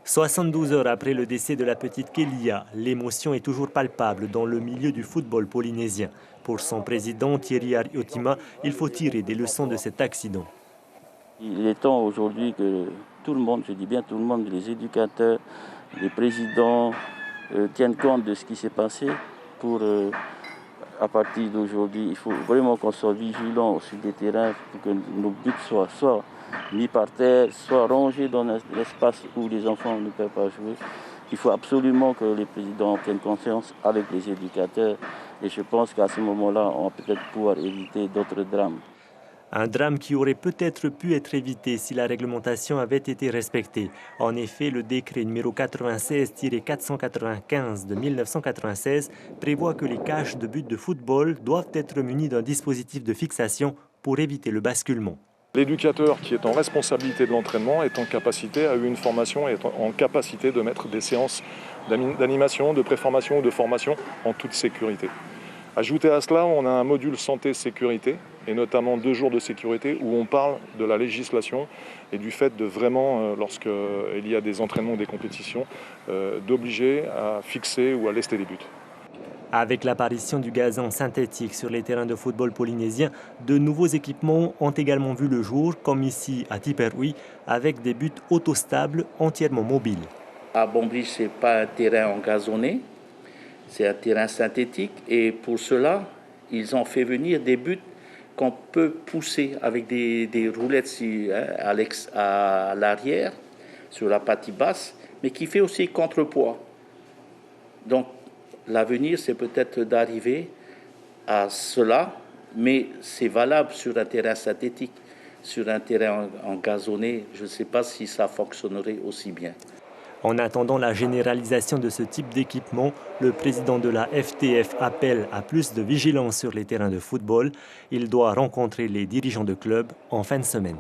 72 heures après le décès de la petite Kélia, l'émotion est toujours palpable dans le milieu du football polynésien. Pour son président Thierry Ariotima, il faut tirer des leçons de cet accident. Il est temps aujourd'hui que tout le monde, je dis bien tout le monde, les éducateurs, les présidents tiennent compte de ce qui s'est passé pour, à partir d'aujourd'hui, il faut vraiment qu'on soit vigilant sur des terrains pour que nos buts soient soit mis par terre, soit rangés dans l'espace où les enfants ne peuvent pas jouer. Il faut absolument que les présidents tiennent conscience avec les éducateurs et je pense qu'à ce moment-là, on va peut-être pouvoir éviter d'autres drames. Un drame qui aurait peut-être pu être évité si la réglementation avait été respectée. En effet, le décret numéro 96-495 de 1996 prévoit que les cages de but de football doivent être munies d'un dispositif de fixation pour éviter le basculement. L'éducateur qui est en responsabilité de l'entraînement est en capacité, a eu une formation, est en capacité de mettre des séances d'animation, de préformation ou de formation en toute sécurité. Ajouté à cela, on a un module santé-sécurité, et notamment 2 jours de sécurité, où on parle de la législation et du fait de vraiment, lorsqu'il y a des entraînements ou des compétitions, d'obliger à fixer ou à lester les buts. Avec l'apparition du gazon synthétique sur les terrains de football polynésiens, de nouveaux équipements ont également vu le jour, comme ici à Tiperui, avec des buts autostables entièrement mobiles. À Bonbridge, ce n'est pas un terrain engazonné, c'est un terrain synthétique et pour cela, ils ont fait venir des buts qu'on peut pousser avec des roulettes à l'arrière, sur la partie basse, mais qui fait aussi contrepoids. Donc, l'avenir, c'est peut-être d'arriver à cela, mais c'est valable sur un terrain synthétique. Sur un terrain engazonné, je ne sais pas si ça fonctionnerait aussi bien. En attendant la généralisation de ce type d'équipement, le président de la FTF appelle à plus de vigilance sur les terrains de football. Il doit rencontrer les dirigeants de clubs en fin de semaine.